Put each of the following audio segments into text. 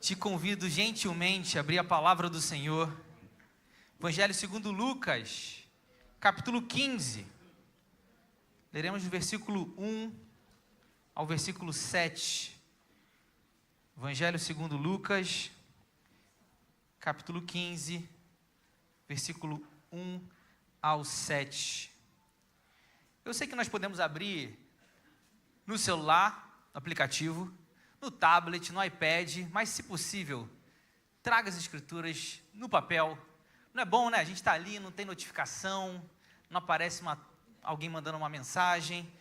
Te convido gentilmente a abrir a palavra do Senhor. Evangelho segundo Lucas, capítulo 15. Leremos do versículo 1 ao versículo 7. Evangelho segundo Lucas, capítulo 15, versículo 1 ao 7. Eu sei que nós podemos abrir no celular, no aplicativo, no tablet, no iPad, mas se possível, traga as escrituras no papel. Não é bom, né? A gente está ali, não tem notificação, não aparece alguém mandando uma mensagem.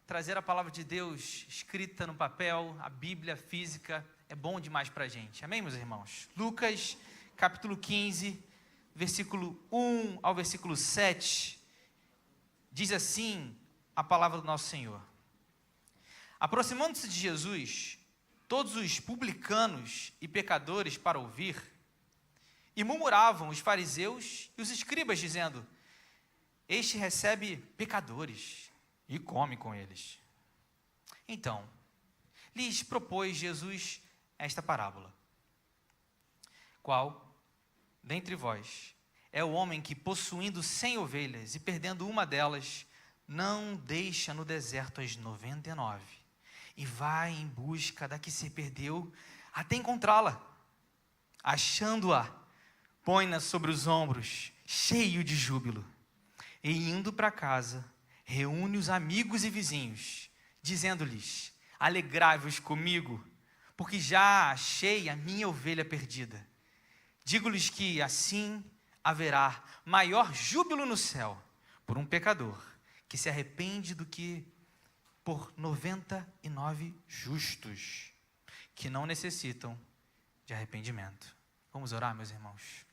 Trazer a palavra de Deus escrita no papel, a Bíblia física, é bom demais para a gente. Amém, meus irmãos? Lucas, capítulo 15, versículo 1 ao versículo 7, diz assim a palavra do nosso Senhor. Aproximando-se de Jesus, todos os publicanos e pecadores para ouvir, e murmuravam os fariseus e os escribas, dizendo: este recebe pecadores e come com eles. Então, lhes propôs Jesus esta parábola: qual dentre vós é o homem que, possuindo 100 ovelhas e perdendo uma delas, não deixa no deserto as 99 e vai em busca da que se perdeu até encontrá-la? Achando-a, põe-na sobre os ombros, cheio de júbilo, e indo para casa, reúne os amigos e vizinhos, dizendo-lhes: alegrai-vos comigo, porque já achei a minha ovelha perdida. Digo-lhes que assim haverá maior júbilo no céu por um pecador que se arrepende do que por 99 justos que não necessitam de arrependimento. Vamos orar, meus irmãos.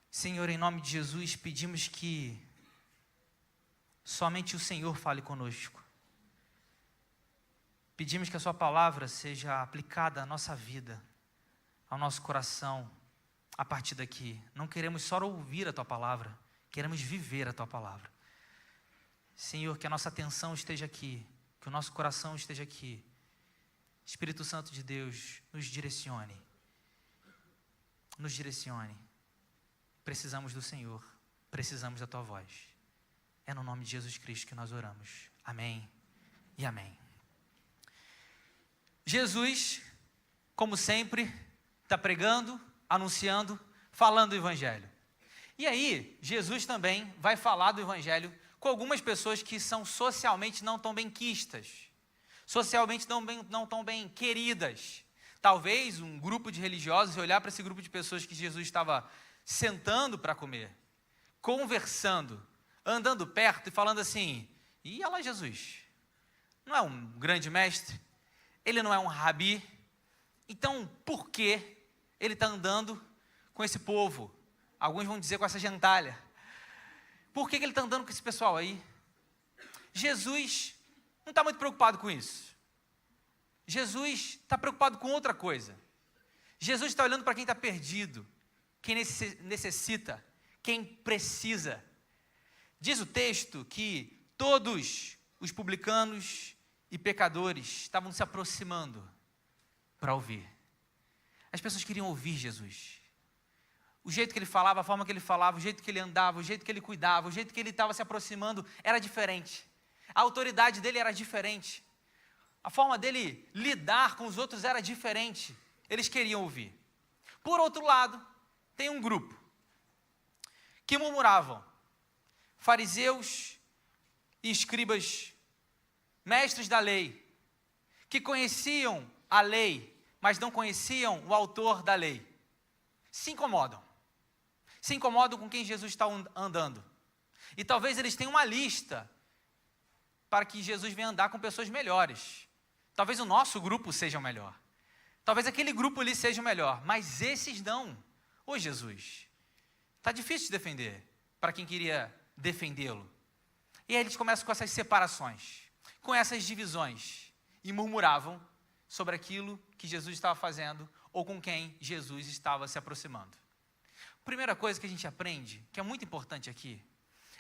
Senhor, em nome de Jesus, pedimos que somente o Senhor fale conosco. Pedimos que a sua palavra seja aplicada à nossa vida, ao nosso coração, a partir daqui. Não queremos só ouvir a tua palavra, queremos viver a tua palavra. Senhor, que a nossa atenção esteja aqui, que o nosso coração esteja aqui. Espírito Santo de Deus, nos direcione. Nos direcione. Precisamos do Senhor, precisamos da tua voz. É no nome de Jesus Cristo que nós oramos. Amém e amém. Jesus, como sempre, está pregando, anunciando, falando do Evangelho. E aí, Jesus também vai falar do Evangelho com algumas pessoas que são socialmente não tão bem quistas, socialmente não tão bem queridas. Talvez um grupo de religiosos olhar para esse grupo de pessoas que Jesus estava sentando para comer, conversando, andando perto e falando assim: e olha lá Jesus, não é um grande mestre? Ele não é um rabi? Então por que ele está andando com esse povo? Alguns vão dizer com essa gentalha. Por que ele está andando com esse pessoal aí? Jesus não está muito preocupado com isso. Jesus está preocupado com outra coisa. Jesus está olhando para quem está perdido, quem necessita, quem precisa. Diz o texto que todos os publicanos e pecadores estavam se aproximando para ouvir. As pessoas queriam ouvir Jesus. O jeito que ele falava, a forma que ele falava, o jeito que ele andava, o jeito que ele cuidava, o jeito que ele estava se aproximando era diferente. A autoridade dele era diferente. A forma dele lidar com os outros era diferente. Eles queriam ouvir. Por outro lado, tem um grupo que murmuravam. Fariseus e escribas, mestres da lei, que conheciam a lei, mas não conheciam o autor da lei. Se incomodam com quem Jesus está andando. E talvez eles tenham uma lista para que Jesus venha andar com pessoas melhores. Talvez o nosso grupo seja o melhor. Talvez aquele grupo ali seja o melhor, mas esses não. Ô Jesus, está difícil de defender para quem queria defendê-lo. E aí eles começam com essas separações, com essas divisões, e murmuravam sobre aquilo que Jesus estava fazendo ou com quem Jesus estava se aproximando. Primeira coisa que a gente aprende, que é muito importante aqui,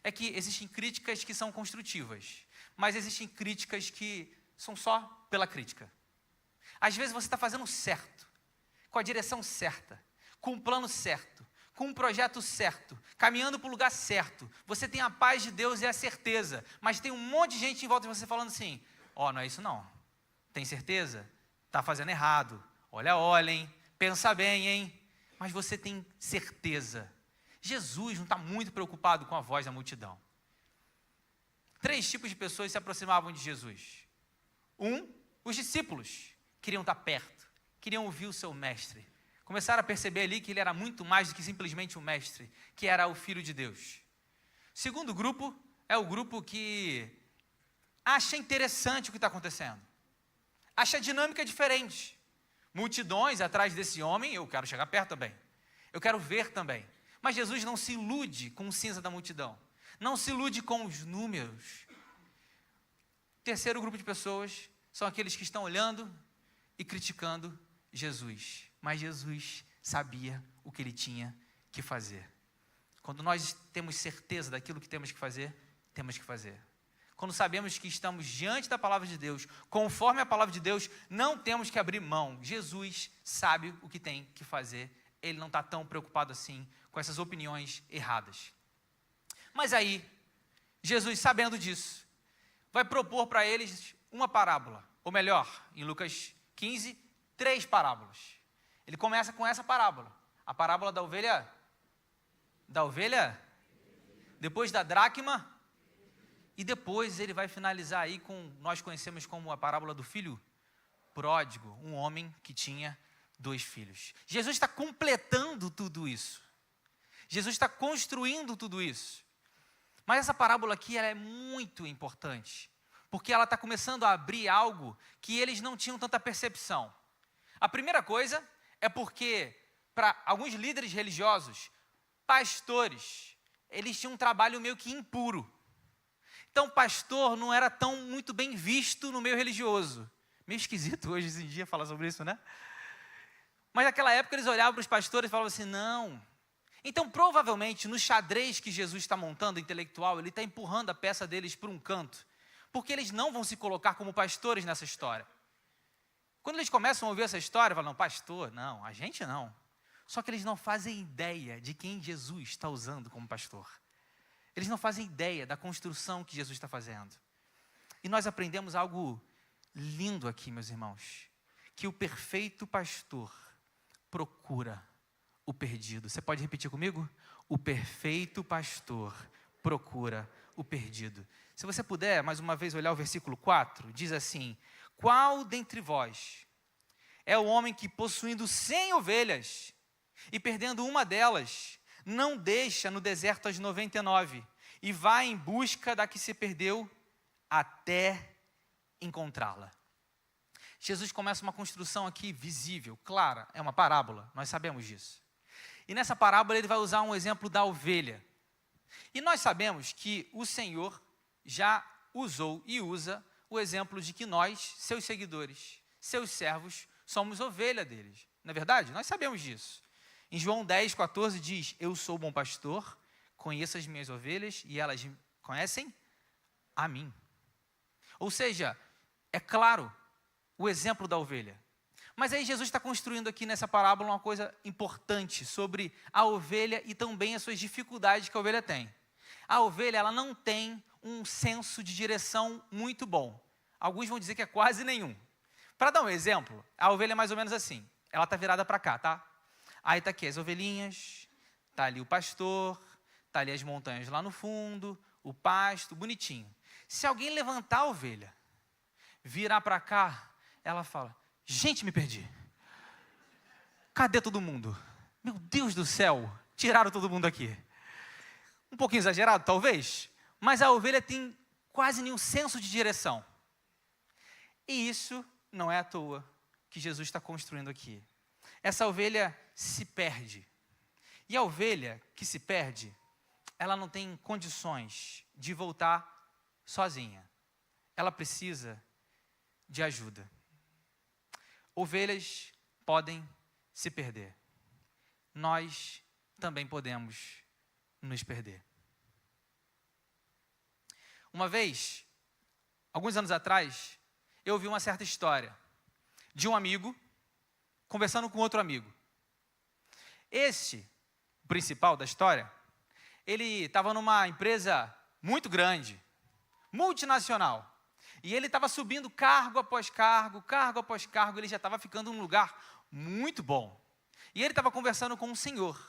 é que existem críticas que são construtivas, mas existem críticas que são só pela crítica. Às vezes você está fazendo certo, com a direção certa, com o plano certo, com um projeto certo, caminhando para o lugar certo. Você tem a paz de Deus e a certeza, mas tem um monte de gente em volta de você falando assim, não é isso não. Tem certeza? Está fazendo errado. Olha, hein? Pensa bem, hein? Mas você tem certeza. Jesus não está muito preocupado com a voz da multidão. 3 tipos de pessoas se aproximavam de Jesus. Os discípulos queriam estar perto, queriam ouvir o seu mestre. Começaram a perceber ali que ele era muito mais do que simplesmente um mestre, que era o Filho de Deus. O segundo grupo é o grupo que acha interessante o que está acontecendo. Acha a dinâmica diferente. Multidões atrás desse homem, eu quero chegar perto também. Eu quero ver também. Mas Jesus não se ilude com o cinza da multidão. Não se ilude com os números. Terceiro grupo de pessoas são aqueles que estão olhando e criticando Jesus. Mas Jesus sabia o que ele tinha que fazer. Quando nós temos certeza daquilo que temos que fazer, temos que fazer. Quando sabemos que estamos diante da palavra de Deus, conforme a palavra de Deus, não temos que abrir mão. Jesus sabe o que tem que fazer. Ele não está tão preocupado assim com essas opiniões erradas. Mas aí, Jesus, sabendo disso, vai propor para eles uma parábola. Ou melhor, em Lucas 15, 3 parábolas. Ele começa com essa parábola. A parábola da ovelha, depois da dracma, e depois ele vai finalizar aí com, nós conhecemos como a parábola do filho pródigo, um homem que tinha 2 filhos. Jesus está completando tudo isso. Jesus está construindo tudo isso. Mas essa parábola aqui ela é muito importante, porque ela está começando a abrir algo que eles não tinham tanta percepção. A primeira coisa é porque, para alguns líderes religiosos, pastores, eles tinham um trabalho meio que impuro. Então, pastor não era tão muito bem visto no meio religioso. Meio esquisito hoje em dia falar sobre isso, né? Mas naquela época eles olhavam para os pastores e falavam assim, não. Então, provavelmente, no xadrez que Jesus está montando, intelectual, ele está empurrando a peça deles para um canto. Porque eles não vão se colocar como pastores nessa história. Quando eles começam a ouvir essa história, falam, não, pastor, não, a gente não. Só que eles não fazem ideia de quem Jesus está usando como pastor. Eles não fazem ideia da construção que Jesus está fazendo. E nós aprendemos algo lindo aqui, meus irmãos. Que o perfeito pastor procura o perdido. Você pode repetir comigo? O perfeito pastor procura o perdido. Se você puder, mais uma vez, olhar o versículo 4, diz assim, qual dentre vós é o homem que, possuindo 100 ovelhas e perdendo uma delas, não deixa no deserto as 99 e vai em busca da que se perdeu até encontrá-la? Jesus começa uma construção aqui visível, clara, é uma parábola, nós sabemos disso. E nessa parábola ele vai usar um exemplo da ovelha. E nós sabemos que o Senhor já usou e usa o exemplo de que nós, seus seguidores, seus servos, somos ovelha deles. Não é verdade? Nós sabemos disso. Em João 10, 14 diz, eu sou o bom pastor, conheço as minhas ovelhas e elas conhecem a mim. Ou seja, é claro o exemplo da ovelha. Mas aí Jesus está construindo aqui nessa parábola uma coisa importante sobre a ovelha e também as suas dificuldades que a ovelha tem. A ovelha, ela não tem um senso de direção muito bom. Alguns vão dizer que é quase nenhum. Para dar um exemplo, a ovelha é mais ou menos assim. Ela está virada para cá, tá? Aí está aqui as ovelhinhas, está ali o pastor, está ali as montanhas lá no fundo, o pasto, bonitinho. Se alguém levantar a ovelha, virar para cá, ela fala, gente, me perdi. Cadê todo mundo? Meu Deus do céu, tiraram todo mundo aqui. Um pouquinho exagerado, talvez, mas a ovelha tem quase nenhum senso de direção. E isso não é à toa que Jesus está construindo aqui. Essa ovelha se perde. E a ovelha que se perde, ela não tem condições de voltar sozinha. Ela precisa de ajuda. Ovelhas podem se perder. Nós também podemos nos perder. Uma vez, alguns anos atrás, eu ouvi uma certa história de um amigo conversando com outro amigo. Esse, o principal da história, ele estava numa empresa muito grande, multinacional. E ele estava subindo cargo após cargo, ele já estava ficando num lugar muito bom. E ele estava conversando com um senhor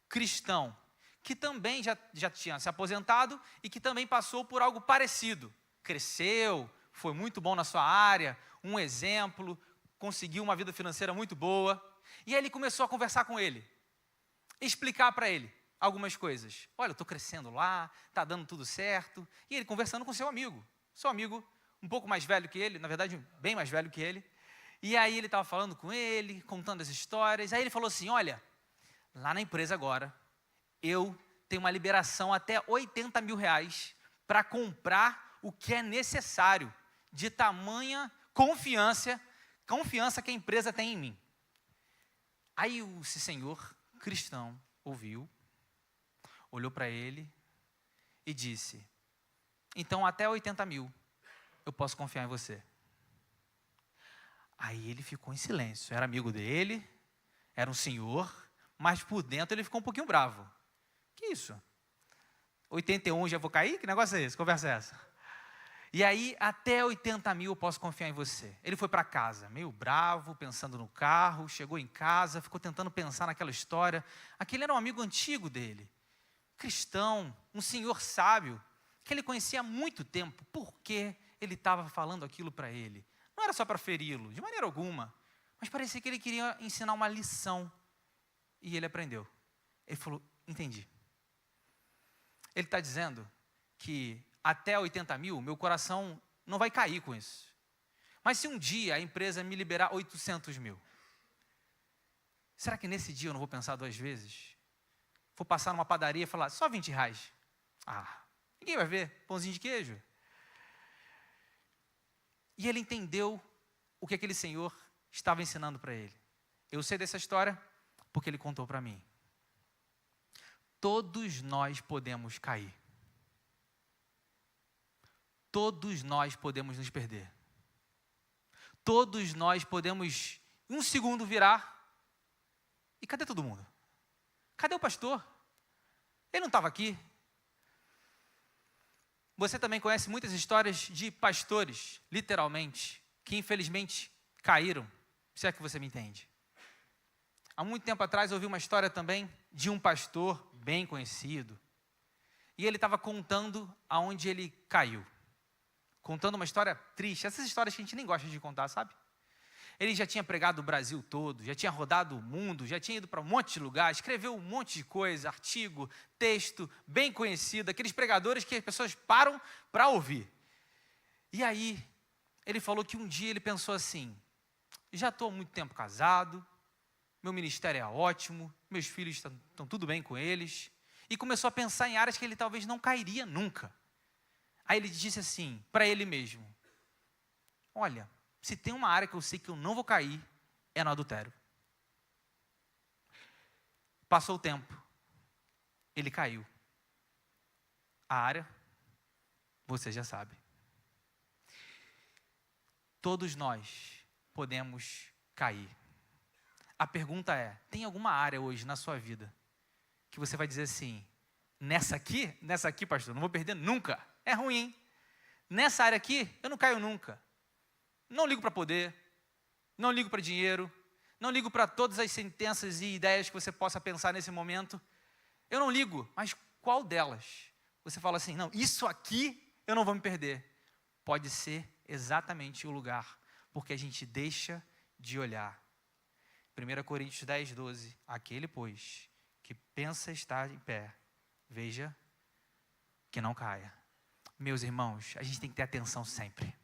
cristão, que também já tinha se aposentado e que também passou por algo parecido. Cresceu, foi muito bom na sua área, um exemplo, conseguiu uma vida financeira muito boa. E aí ele começou a conversar com ele, explicar para ele algumas coisas. Olha, eu estou crescendo lá, está dando tudo certo. E ele conversando com seu amigo um pouco mais velho que ele, na verdade, bem mais velho que ele. E aí ele estava falando com ele, contando as histórias. Aí ele falou assim, olha, lá na empresa agora, eu tenho uma liberação até R$80 mil para comprar o que é necessário, de tamanha confiança que a empresa tem em mim. Aí esse senhor cristão ouviu, olhou para ele e disse, então até 80 mil eu posso confiar em você. Aí ele ficou em silêncio, era amigo dele, era um senhor, mas por dentro ele ficou um pouquinho bravo. Que isso? 81 já vou cair? Que negócio é esse? Conversa é essa? E aí, até 80 mil eu posso confiar em você. Ele foi para casa, meio bravo, pensando no carro, chegou em casa, ficou tentando pensar naquela história. Aquele era um amigo antigo dele, cristão, um senhor sábio, que ele conhecia há muito tempo. Por que ele estava falando aquilo para ele? Não era só para feri-lo, de maneira alguma, mas parecia que ele queria ensinar uma lição. E ele aprendeu. Ele falou, entendi. Ele está dizendo que até 80 mil, meu coração não vai cair com isso. Mas se um dia a empresa me liberar 800 mil, será que nesse dia eu não vou pensar duas vezes? Vou passar numa padaria e falar, só R$20. Ninguém vai ver, pãozinho de queijo. E ele entendeu o que aquele senhor estava ensinando para ele. Eu sei dessa história porque ele contou para mim. Todos nós podemos cair. Todos nós podemos nos perder. Todos nós podemos, em um segundo, virar. E cadê todo mundo? Cadê o pastor? Ele não estava aqui. Você também conhece muitas histórias de pastores, literalmente, que infelizmente caíram, se é que você me entende. Há muito tempo atrás eu ouvi uma história também de um pastor bem conhecido. E ele estava contando aonde ele caiu. Contando uma história triste, essas histórias que a gente nem gosta de contar, sabe? Ele já tinha pregado o Brasil todo, já tinha rodado o mundo, já tinha ido para um monte de lugar, escreveu um monte de coisa, artigo, texto, bem conhecido, aqueles pregadores que as pessoas param para ouvir. E aí, ele falou que um dia ele pensou assim, já estou há muito tempo casado, meu ministério é ótimo, meus filhos estão tudo bem com eles, e começou a pensar em áreas que ele talvez não cairia nunca. Aí ele disse assim, para ele mesmo, olha, se tem uma área que eu sei que eu não vou cair, é no adultério. Passou o tempo, ele caiu. A área, você já sabe. Todos nós podemos cair. A pergunta é, tem alguma área hoje na sua vida que você vai dizer assim, nessa aqui, pastor, não vou perder nunca. É ruim, hein? Nessa área aqui, eu não caio nunca. Não ligo para poder, não ligo para dinheiro, não ligo para todas as sentenças e ideias que você possa pensar nesse momento. Eu não ligo, mas qual delas? Você fala assim, não, isso aqui eu não vou me perder. Pode ser exatamente o lugar, porque a gente deixa de olhar. 1 Coríntios 10, 12. Aquele, pois, que pensa estar em pé, veja que não caia. Meus irmãos, a gente tem que ter atenção sempre.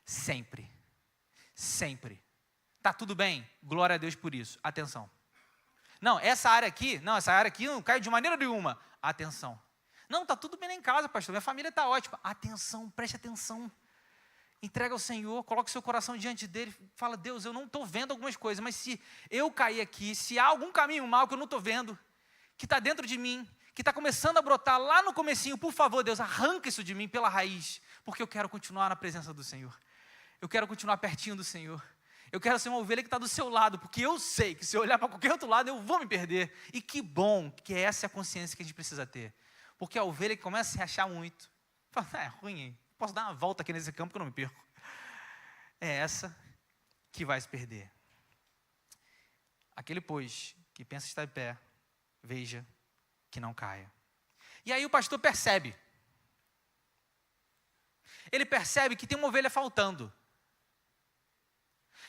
Sempre. Sempre. Tá tudo bem? Glória a Deus por isso. Atenção. Não, essa área aqui não cai de maneira nenhuma. Atenção. Não, tá tudo bem lá em casa, pastor. Minha família está ótima. Atenção, preste atenção. Entrega ao Senhor, coloca o seu coração diante dele. Fala, Deus, eu não estou vendo algumas coisas, mas se eu cair aqui, se há algum caminho mal que eu não estou vendo, que está dentro de mim, que está começando a brotar lá no comecinho, por favor, Deus, arranca isso de mim pela raiz, porque eu quero continuar na presença do Senhor. eu quero continuar pertinho do Senhor. Eu quero ser uma ovelha que está do seu lado, porque eu sei que se eu olhar para qualquer outro lado, eu vou me perder. E que bom que essa é a consciência que a gente precisa ter. Porque a ovelha que começa a se achar muito, fala, é ruim, hein? Posso dar uma volta aqui nesse campo que eu não me perco. É essa que vai se perder. Aquele, pois, que pensa estar de pé, veja que não caia. E aí o pastor percebe. Ele percebe que tem uma ovelha faltando.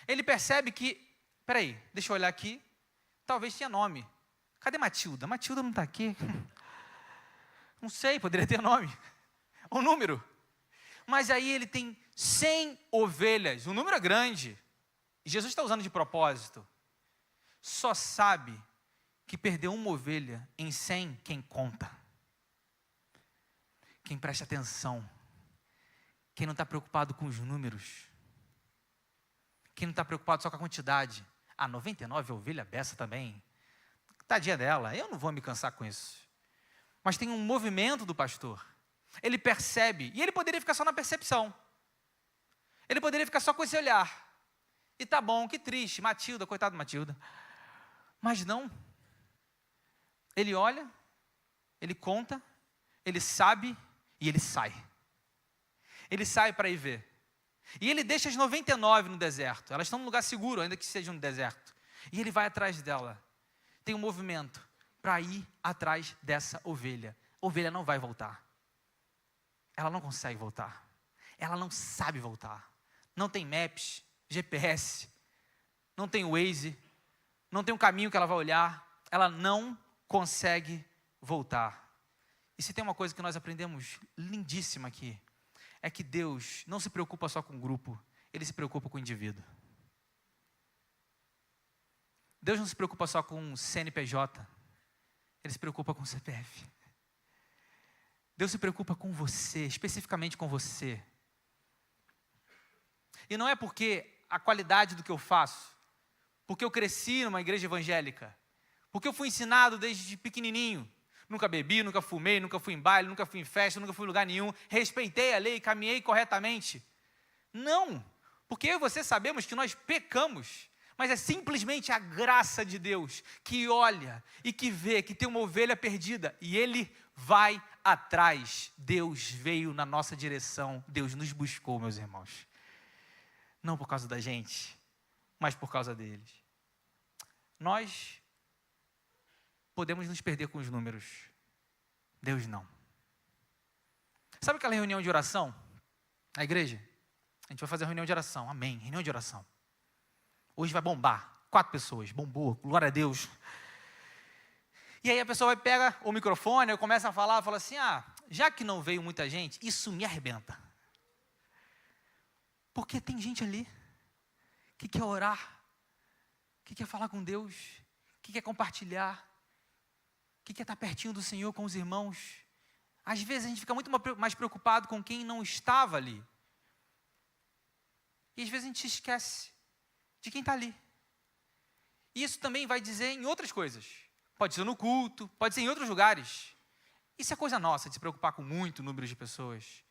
Ele percebe que, peraí, deixa eu olhar aqui, talvez tinha nome. Cadê Matilda? Matilda não está aqui. Não sei, poderia ter nome. Um número. Mas aí ele tem 100 ovelhas, um número grande. Jesus está usando de propósito. Só sabe que perdeu uma ovelha em 100 quem conta. Quem presta atenção. Quem não está preocupado com os números. Quem não está preocupado só com a quantidade. 99 é ovelha beça também. Tadinha dela, eu não vou me cansar com isso. Mas tem um movimento do pastor. Ele percebe, e ele poderia ficar só na percepção. Ele poderia ficar só com esse olhar. E tá bom, que triste, Matilda, coitado de Matilda. Mas não. Ele olha, ele conta, ele sabe e ele sai. Ele sai para ir ver. E ele deixa as 99 no deserto. Elas estão num lugar seguro, ainda que sejam no deserto. E ele vai atrás dela. Tem um movimento para ir atrás dessa ovelha. A ovelha não vai voltar. Ela não consegue voltar. Ela não sabe voltar. Não tem maps, GPS. Não tem Waze. Não tem um caminho que ela vai olhar. Ela não consegue voltar. E se tem uma coisa que nós aprendemos lindíssima aqui, é que Deus não se preocupa só com o grupo, Ele se preocupa com o indivíduo. Deus não se preocupa só com o CNPJ, Ele se preocupa com o CPF. Deus se preocupa com você, especificamente com você. E não é porque a qualidade do que eu faço, porque eu cresci numa igreja evangélica, porque eu fui ensinado desde pequenininho, nunca bebi, nunca fumei, nunca fui em baile, nunca fui em festa, nunca fui em lugar nenhum, respeitei a lei, caminhei corretamente. Não, porque eu e você sabemos que nós pecamos, mas é simplesmente a graça de Deus que olha e que vê que tem uma ovelha perdida e Ele vai atrás. Deus veio na nossa direção, Deus nos buscou, meus irmãos. Não por causa da gente, mas por causa deles. Nós podemos nos perder com os números. Deus não. Sabe aquela reunião de oração? Na igreja? A gente vai fazer uma reunião de oração. Amém. Reunião de oração. Hoje vai bombar. 4 pessoas. Bombou. Glória a Deus. E aí a pessoa pega o microfone, eu começo a falar, fala assim, já que não veio muita gente, isso me arrebenta. Porque tem gente ali que quer orar, que quer falar com Deus, que quer compartilhar, que quer estar pertinho do Senhor com os irmãos. Às vezes a gente fica muito mais preocupado com quem não estava ali. E às vezes a gente esquece de quem está ali. E isso também vai dizer em outras coisas. Pode ser no culto, pode ser em outros lugares. Isso é coisa nossa, de se preocupar com muito número de pessoas.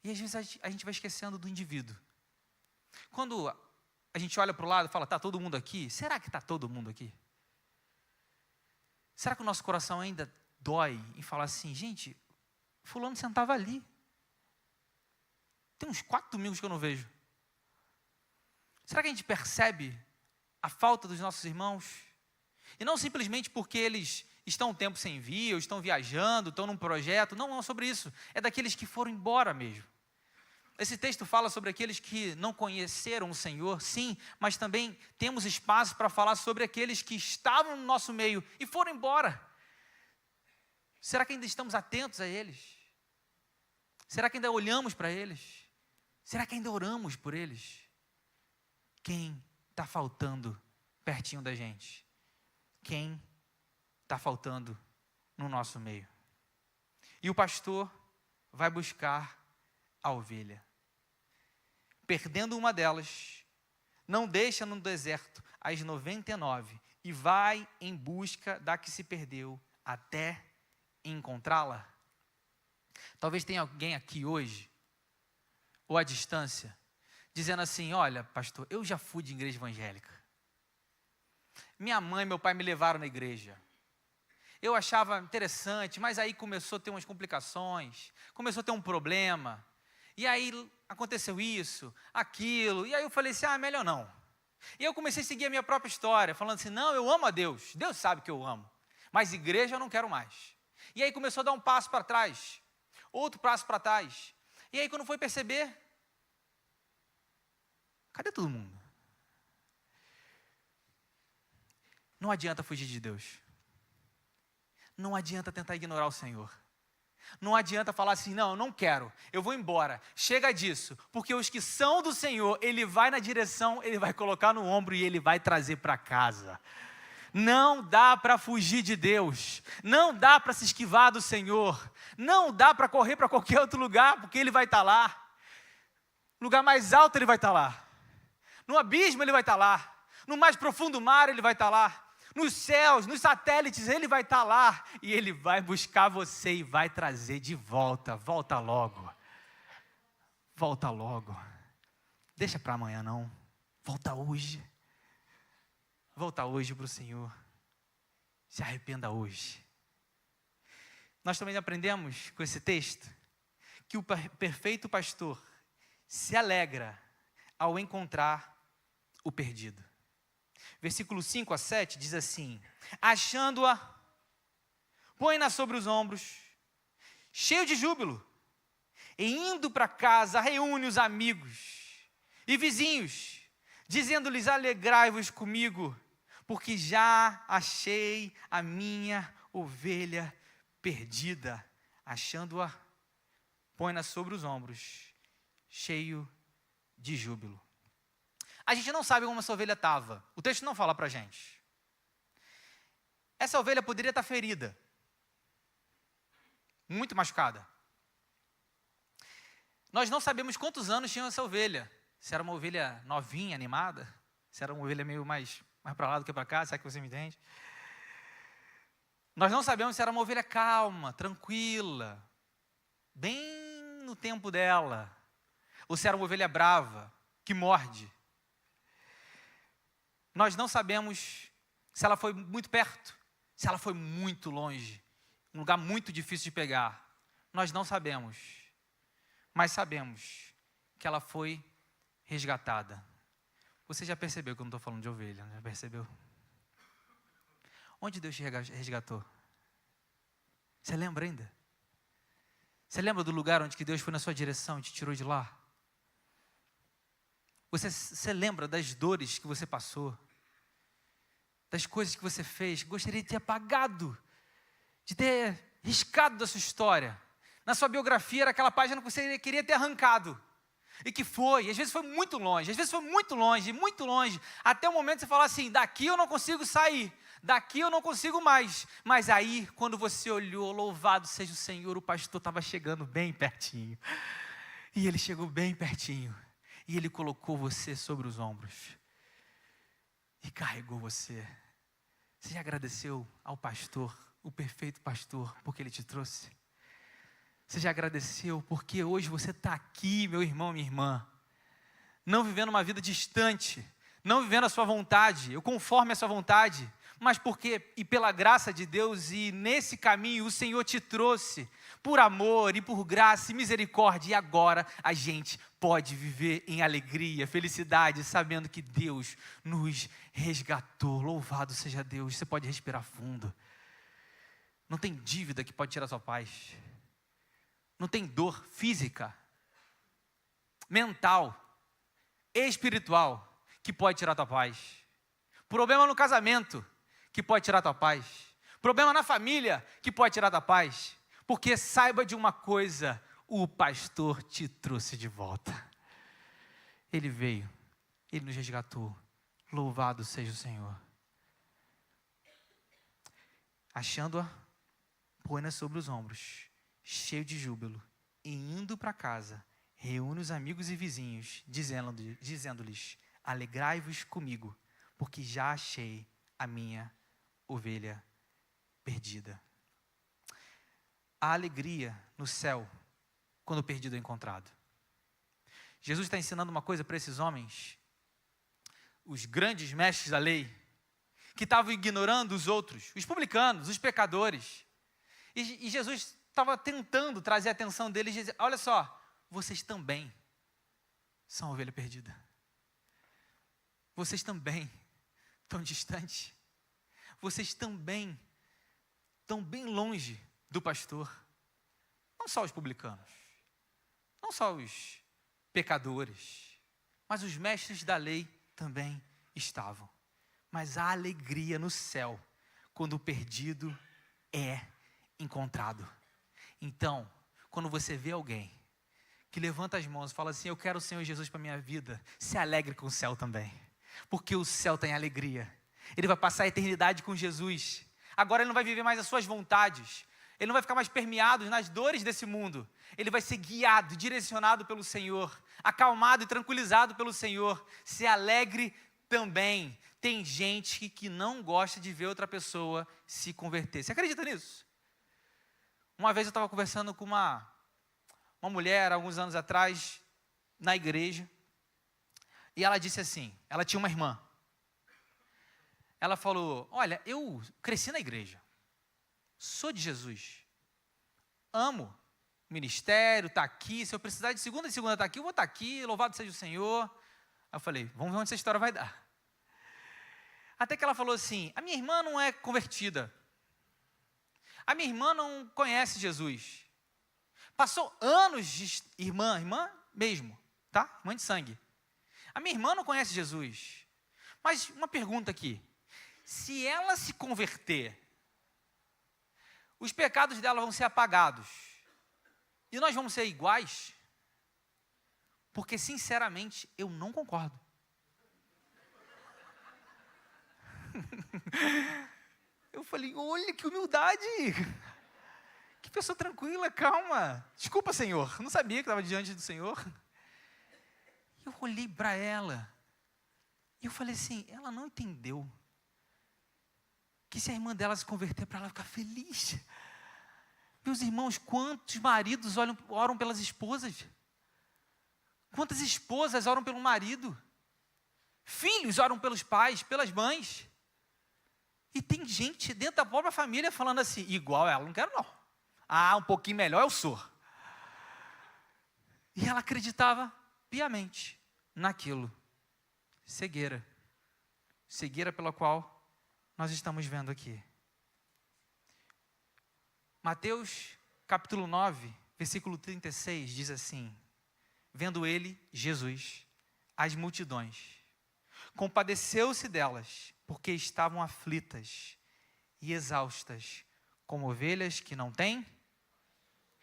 E às vezes a gente vai esquecendo do indivíduo. Quando a gente olha para o lado e fala, está todo mundo aqui? Será que está todo mundo aqui? Será que o nosso coração ainda dói em falar assim, gente, fulano sentava ali. Tem uns 4 domingos que eu não vejo. Será que a gente percebe a falta dos nossos irmãos? E não simplesmente porque eles estão um tempo sem vir, ou estão viajando, estão num projeto. Não é sobre isso. É daqueles que foram embora mesmo. Esse texto fala sobre aqueles que não conheceram o Senhor, sim, mas também temos espaço para falar sobre aqueles que estavam no nosso meio e foram embora. Será que ainda estamos atentos a eles? Será que ainda olhamos para eles? Será que ainda oramos por eles? Quem está faltando pertinho da gente? Quem está faltando no nosso meio? E o pastor vai buscar a ovelha. Perdendo uma delas, não deixa no deserto as 99 e vai em busca da que se perdeu até encontrá-la. Talvez tenha alguém aqui hoje, ou à distância, dizendo assim: olha, pastor, eu já fui de igreja evangélica. Minha mãe e meu pai me levaram na igreja. Eu achava interessante, mas aí começou a ter umas complicações, começou a ter um problema. E aí aconteceu isso, aquilo, e aí eu falei assim: melhor não. E eu comecei a seguir a minha própria história, falando assim: não, eu amo a Deus, Deus sabe que eu amo, mas igreja eu não quero mais. E aí começou a dar um passo para trás, outro passo para trás. E aí quando foi perceber, cadê todo mundo? Não adianta fugir de Deus. Não adianta tentar ignorar o Senhor. Não adianta falar assim: não, eu não quero, eu vou embora, chega disso, porque os que são do Senhor, Ele vai na direção, Ele vai colocar no ombro e Ele vai trazer para casa. Não dá para fugir de Deus, não dá para se esquivar do Senhor, não dá para correr para qualquer outro lugar, porque Ele vai estar lá. No lugar mais alto Ele vai estar lá, no abismo Ele vai estar lá, no mais profundo mar Ele vai estar lá, nos céus, nos satélites, Ele vai estar lá, e Ele vai buscar você e vai trazer de volta. Volta logo, volta logo, deixa para amanhã não, volta hoje para o Senhor, se arrependa hoje. Nós também aprendemos com esse texto, que o perfeito pastor se alegra ao encontrar o perdido. Versículo 5 a 7 diz assim: achando-a, põe-na sobre os ombros, cheio de júbilo, e indo para casa, reúne os amigos e vizinhos, dizendo-lhes: alegrai-vos comigo, porque já achei a minha ovelha perdida. Achando-a, põe-na sobre os ombros, cheio de júbilo. A gente não sabe como essa ovelha estava. O texto não fala para a gente. Essa ovelha poderia estar ferida. Muito machucada. Nós não sabemos quantos anos tinha essa ovelha. Se era uma ovelha novinha, animada. Se era uma ovelha meio mais para lá do que para cá, se é que você me entende. Nós não sabemos se era uma ovelha calma, tranquila, bem no tempo dela. Ou se era uma ovelha brava, que morde. Nós não sabemos se ela foi muito perto, se ela foi muito longe, um lugar muito difícil de pegar. Nós não sabemos, mas sabemos que ela foi resgatada. Você já percebeu que eu não estou falando de ovelha, já percebeu? Onde Deus te resgatou? Você lembra ainda? Você lembra do lugar onde que Deus foi na sua direção e te tirou de lá? Você lembra das dores que você passou? Das coisas que você fez? Gostaria de ter apagado, de ter riscado da sua história. Na sua biografia era aquela página que você queria ter arrancado. E que foi, às vezes foi muito longe, muito longe, até o momento que você fala assim: daqui eu não consigo sair, daqui eu não consigo mais. Mas aí, quando você olhou, louvado seja o Senhor, o pastor estava chegando bem pertinho. E ele chegou bem pertinho. E ele colocou você sobre os ombros. E carregou você. Você já agradeceu ao pastor, o perfeito pastor, porque ele te trouxe? Você já agradeceu porque hoje você está aqui, meu irmão, minha irmã, não vivendo uma vida distante, não vivendo a sua vontade, ou conforme a sua vontade, mas porque, e pela graça de Deus, e nesse caminho o Senhor te trouxe, por amor e por graça e misericórdia, e agora a gente pode viver em alegria, felicidade, sabendo que Deus nos resgatou. Louvado seja Deus. Você pode respirar fundo. Não tem dívida que pode tirar sua paz. Não tem dor física, mental, espiritual que pode tirar tua paz. Problema no casamento que pode tirar tua paz. Problema na família que pode tirar tua paz. Porque saiba de uma coisa: o pastor te trouxe de volta. Ele veio, ele nos resgatou. Louvado seja o Senhor. Achando-a, põe-na sobre os ombros, cheio de júbilo, e indo para casa, reúne os amigos e vizinhos, dizendo-lhes: alegrai-vos comigo, porque já achei a minha ovelha perdida. Há alegria no céu quando o perdido é encontrado. Jesus está ensinando uma coisa para esses homens, os grandes mestres da lei, que estavam ignorando os outros, os publicanos, os pecadores. E Jesus estava tentando trazer a atenção deles e dizer, olha só, vocês também são ovelha perdida. Vocês também estão distantes. Vocês também estão bem longe do pastor. Não só os publicanos, não só os pecadores, mas os mestres da lei também estavam. Mas há alegria no céu quando o perdido é encontrado. Então, quando você vê alguém que levanta as mãos e fala assim, eu quero o Senhor Jesus para a minha vida, se alegre com o céu também, porque o céu tem alegria. Ele vai passar a eternidade com Jesus. Agora ele não vai viver mais as suas vontades, ele não vai ficar mais permeado nas dores desse mundo. Ele vai ser guiado, direcionado pelo Senhor, acalmado e tranquilizado pelo Senhor. Se alegre também. Tem gente que não gosta de ver outra pessoa se converter. Você acredita nisso? Uma vez eu estava conversando com uma mulher, alguns anos atrás, na igreja, e ela disse assim, ela tinha uma irmã. Ela falou, olha, eu cresci na igreja, sou de Jesus, amo o ministério, está aqui, se eu precisar de segunda está aqui, eu vou estar aqui, louvado seja o Senhor. Aí eu falei, vamos ver onde essa história vai dar. Até que ela falou assim, a minha irmã não é convertida, a minha irmã não conhece Jesus, passou anos de irmã mesmo, tá? Irmã de sangue. A minha irmã não conhece Jesus, mas uma pergunta aqui, se ela se converter, os pecados dela vão ser apagados, e nós vamos ser iguais? Porque sinceramente, eu não concordo. Eu falei, olha que humildade, que pessoa tranquila, calma, desculpa Senhor, não sabia que estava diante do Senhor. Eu olhei para ela, e eu falei assim, ela não entendeu, que se a irmã dela se converter, para ela ficar feliz. Meus irmãos, quantos maridos oram pelas esposas, quantas esposas oram pelo marido, filhos oram pelos pais, pelas mães, e tem gente dentro da própria família falando assim, igual ela, não quero não. Ah, um pouquinho melhor eu sou. E ela acreditava piamente naquilo. Cegueira pela qual nós estamos vendo aqui. Mateus capítulo 9, versículo 36 diz assim, vendo ele, Jesus, as multidões, compadeceu-se delas, porque estavam aflitas e exaustas, como ovelhas que não têm.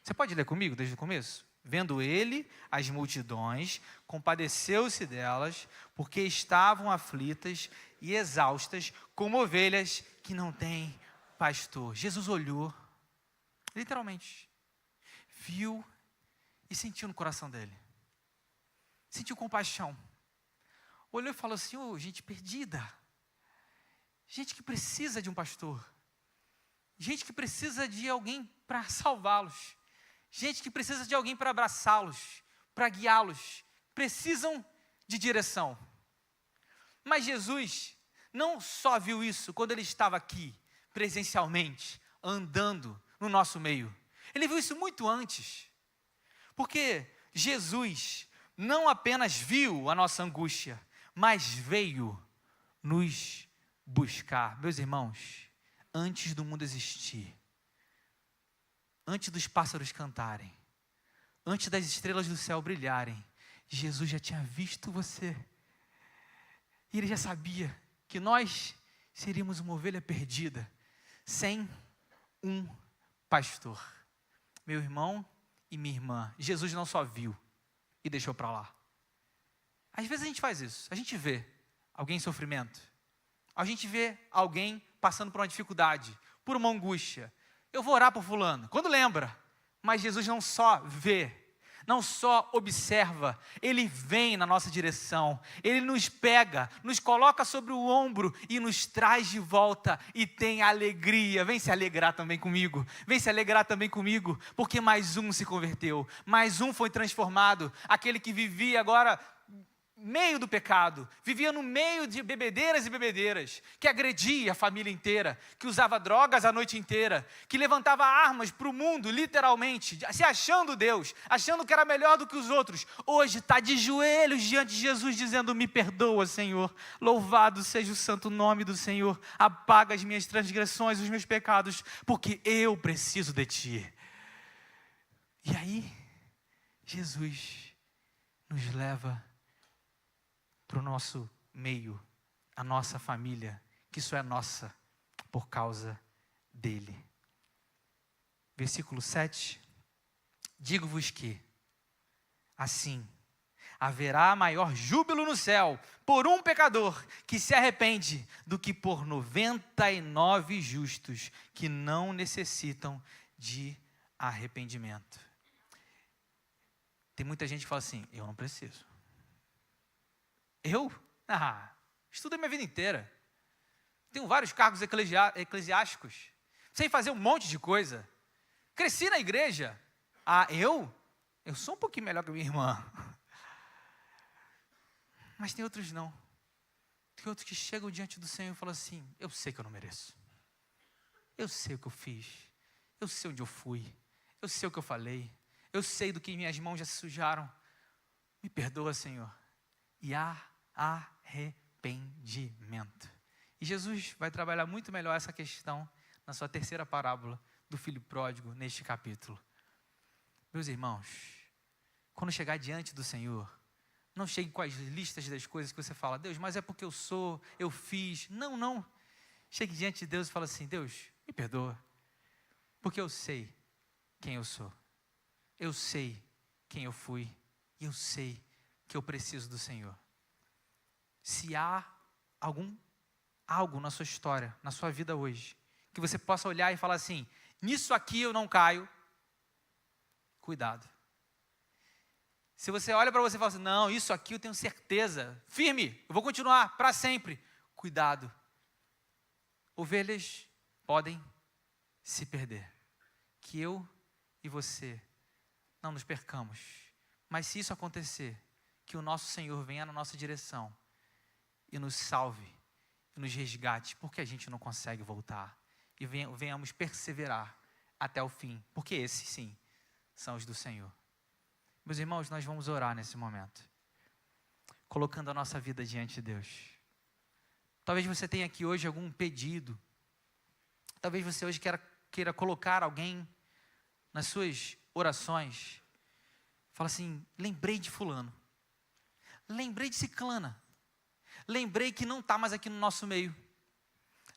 Você pode ler comigo desde o começo? Vendo ele, as multidões, compadeceu-se delas, porque estavam aflitas e exaustas, como ovelhas que não têm pastor. Jesus olhou, literalmente, viu e sentiu no coração dele. Sentiu compaixão. Olhou e falou assim, gente perdida. Gente que precisa de um pastor. Gente que precisa de alguém para salvá-los. Gente que precisa de alguém para abraçá-los, para guiá-los. Precisam de direção. Mas Jesus não só viu isso quando ele estava aqui, presencialmente, andando no nosso meio. Ele viu isso muito antes. Porque Jesus não apenas viu a nossa angústia, mas veio nos buscar. Meus irmãos, antes do mundo existir, antes dos pássaros cantarem, antes das estrelas do céu brilharem, Jesus já tinha visto você. E ele já sabia que nós seríamos uma ovelha perdida, sem um pastor. Meu irmão e minha irmã, Jesus não só viu e deixou para lá. Às vezes a gente faz isso, a gente vê alguém em sofrimento, a gente vê alguém passando por uma dificuldade, por uma angústia. Eu vou orar por fulano, quando lembra, mas Jesus não só vê, não só observa, Ele vem na nossa direção, Ele nos pega, nos coloca sobre o ombro e nos traz de volta e tem alegria. Vem se alegrar também comigo, vem se alegrar também comigo, porque mais um se converteu, mais um foi transformado, aquele que vivia agora meio do pecado, vivia no meio de bebedeiras e bebedeiras, que agredia a família inteira, que usava drogas a noite inteira, que levantava armas para o mundo, literalmente, se achando Deus, achando que era melhor do que os outros. Hoje está de joelhos diante de Jesus, dizendo: me perdoa, Senhor, louvado seja o santo nome do Senhor, apaga as minhas transgressões, os meus pecados, porque eu preciso de Ti. E aí, Jesus nos leva para o nosso meio, a nossa família, que só é nossa por causa dele. Versículo 7, digo-vos que, assim, haverá maior júbilo no céu por um pecador que se arrepende, do que por 99 justos que não necessitam de arrependimento. Tem muita gente que fala assim: eu não preciso. Eu? Estudei minha vida inteira. Tenho vários cargos eclesiásticos. Sei fazer um monte de coisa. Cresci na igreja. Eu? Eu sou um pouquinho melhor que a minha irmã. Mas tem outros não. Tem outros que chegam diante do Senhor e falam assim: eu sei que eu não mereço. Eu sei o que eu fiz. Eu sei onde eu fui. Eu sei o que eu falei. Eu sei do que minhas mãos já se sujaram. Me perdoa, Senhor. E arrependimento. E Jesus vai trabalhar muito melhor essa questão na sua terceira parábola do filho pródigo, neste capítulo. Meus irmãos, quando chegar diante do Senhor, não chegue com as listas das coisas que você fala: Deus, mas é porque eu fiz. Não. Chegue diante de Deus e fala assim: Deus, me perdoa, porque eu sei quem eu sou. Eu sei quem eu fui. E eu sei que eu preciso do Senhor. Se há algo na sua história, na sua vida hoje, que você possa olhar e falar assim: nisso aqui eu não caio, cuidado. Se você olha para você e fala assim: não, isso aqui eu tenho certeza, firme, eu vou continuar para sempre, cuidado. Ovelhas podem se perder. Que eu e você não nos percamos. Mas se isso acontecer, que o nosso Senhor venha na nossa direção e nos salve, e nos resgate, porque a gente não consegue voltar. E venhamos perseverar até o fim, porque esses sim, são os do Senhor. Meus irmãos, nós vamos orar nesse momento, colocando a nossa vida diante de Deus. Talvez você tenha aqui hoje algum pedido. Talvez você hoje queira colocar alguém nas suas orações. Fala assim: lembrei de fulano. Lembrei de ciclana. Lembrei que não está mais aqui no nosso meio.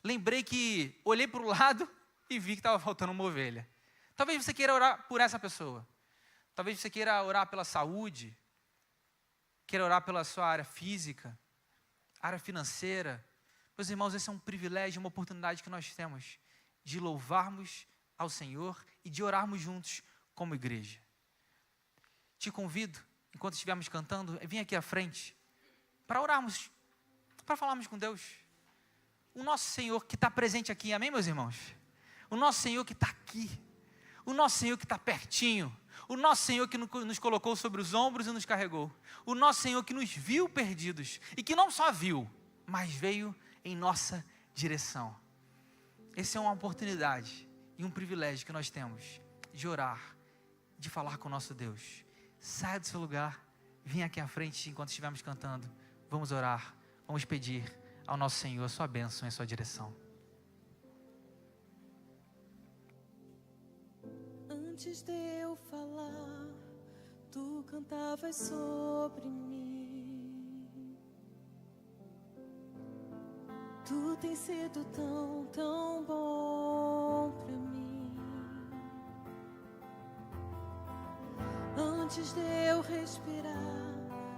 Lembrei que olhei para o lado e vi que estava faltando uma ovelha. Talvez você queira orar por essa pessoa. Talvez você queira orar pela saúde. Queira orar pela sua área física, área financeira. Meus irmãos, esse é um privilégio, uma oportunidade que nós temos de louvarmos ao Senhor e de orarmos juntos como igreja. Te convido, enquanto estivermos cantando, vem aqui à frente para orarmos, para falarmos com Deus. O nosso Senhor que está presente aqui, amém, meus irmãos? O nosso Senhor que está aqui, o nosso Senhor que está pertinho, o nosso Senhor que nos colocou sobre os ombros e nos carregou, o nosso Senhor que nos viu perdidos, e que não só viu, mas veio em nossa direção. Essa é uma oportunidade e um privilégio que nós temos de orar, de falar com o nosso Deus. Saia do seu lugar, vem aqui à frente enquanto estivermos cantando. Vamos orar, vamos pedir ao nosso Senhor a sua bênção e a sua direção. Antes de eu falar, tu cantavas sobre mim. Tu tens sido tão, tão bom pra mim. Antes de eu respirar,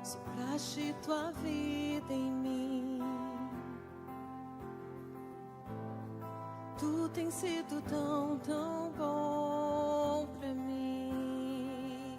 sopraste tua vida em mim. Tu tens sido tão, tão bom pra mim.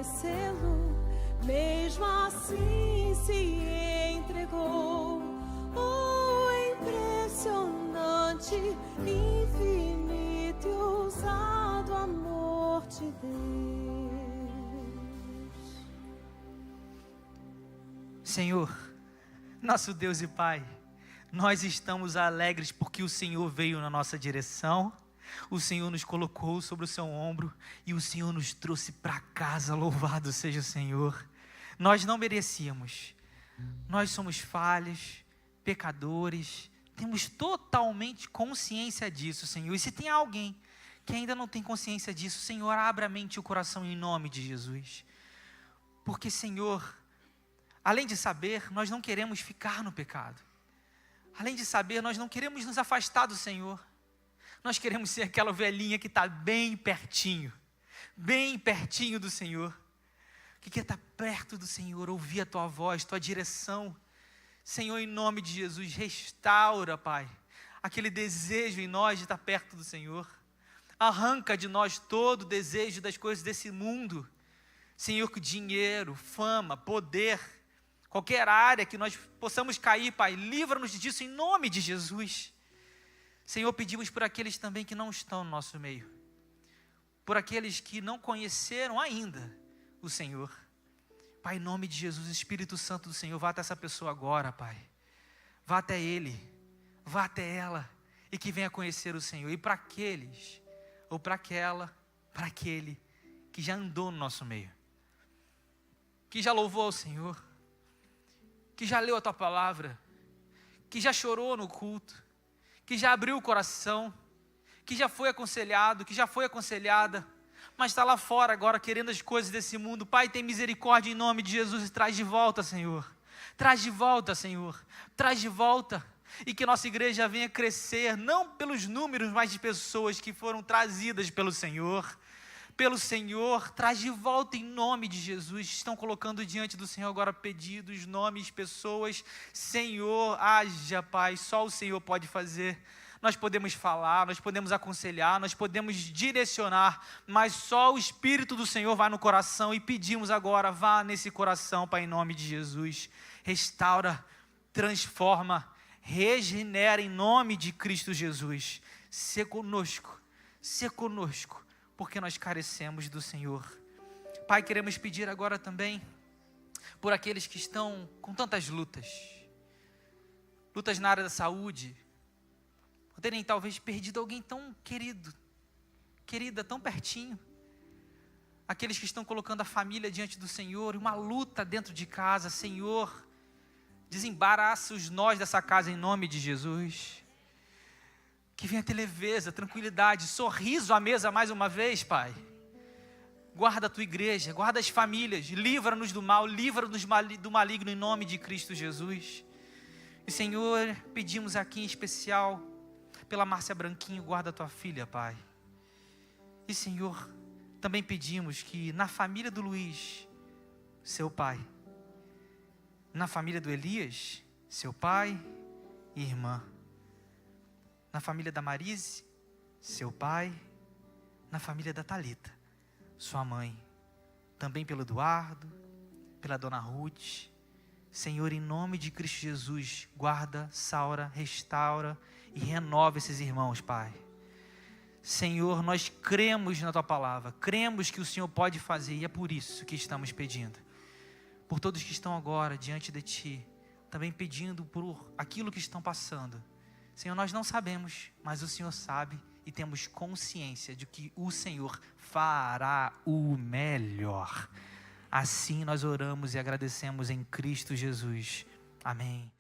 selo, mesmo assim se entregou. Oh, impressionante, infinito e ousado amor de Deus. Senhor, nosso Deus e Pai, nós estamos alegres porque o Senhor veio na nossa direção, o Senhor nos colocou sobre o seu ombro e o Senhor nos trouxe para casa. Louvado seja o Senhor. Nós não merecíamos, nós somos falhos, pecadores, temos totalmente consciência disso, Senhor. E se tem alguém que ainda não tem consciência disso, Senhor, abra a mente e o coração em nome de Jesus. Porque, Senhor, além de saber, nós não queremos ficar no pecado. Além de saber, nós não queremos nos afastar do Senhor. Nós queremos ser aquela ovelhinha que está bem pertinho do Senhor. Que quer estar perto do Senhor, ouvir a Tua voz, Tua direção. Senhor, em nome de Jesus, restaura, Pai, aquele desejo em nós de estar perto do Senhor. Arranca de nós todo o desejo das coisas desse mundo. Senhor, que dinheiro, fama, poder, qualquer área que nós possamos cair, Pai, livra-nos disso em nome de Jesus. Senhor, pedimos por aqueles também que não estão no nosso meio, por aqueles que não conheceram ainda o Senhor. Pai, em nome de Jesus, Espírito Santo do Senhor, vá até essa pessoa agora, Pai. Vá até ele, vá até ela, e que venha conhecer o Senhor. E para aqueles, ou para aquela, para aquele que já andou no nosso meio, que já louvou ao Senhor, que já leu a Tua palavra, que já chorou no culto, que já abriu o coração, que já foi aconselhado, que já foi aconselhada, mas está lá fora agora querendo as coisas desse mundo. Pai, tem misericórdia em nome de Jesus e traz de volta, Senhor. Traz de volta, Senhor. Traz de volta. E que nossa igreja venha crescer, não pelos números, mas de pessoas que foram trazidas pelo Senhor. Pelo Senhor, traz de volta em nome de Jesus. Estão colocando diante do Senhor agora pedidos, nomes, pessoas. Senhor, haja, Pai, só o Senhor pode fazer. Nós podemos falar, nós podemos aconselhar, nós podemos direcionar, mas só o Espírito do Senhor vai no coração, e pedimos agora, vá nesse coração, Pai, em nome de Jesus. Restaura, transforma, regenera em nome de Cristo Jesus. Sê conosco, porque nós carecemos do Senhor. Pai, queremos pedir agora também por aqueles que estão com tantas lutas na área da saúde, por terem talvez perdido alguém tão querida, tão pertinho. Aqueles que estão colocando a família diante do Senhor, uma luta dentro de casa. Senhor, desembaraça os nós dessa casa em nome de Jesus. Que venha ter leveza, tranquilidade, sorriso à mesa mais uma vez, Pai. Guarda a Tua igreja, guarda as famílias, livra-nos do mal, livra-nos do maligno em nome de Cristo Jesus. E, Senhor, pedimos aqui em especial pela Márcia Branquinho, guarda a Tua filha, Pai. E, Senhor, também pedimos que na família do Luiz, seu pai, na família do Elias, seu pai e irmã, na família da Marise, seu pai, na família da Thalita, sua mãe, também pelo Eduardo, pela dona Ruth. Senhor, em nome de Cristo Jesus, guarda, saura, restaura e renova esses irmãos, Pai. Senhor, nós cremos na Tua palavra, cremos que o Senhor pode fazer, e é por isso que estamos pedindo. Por todos que estão agora diante de Ti, também pedindo por aquilo que estão passando. Senhor, nós não sabemos, mas o Senhor sabe, e temos consciência de que o Senhor fará o melhor. Assim nós oramos e agradecemos em Cristo Jesus. Amém.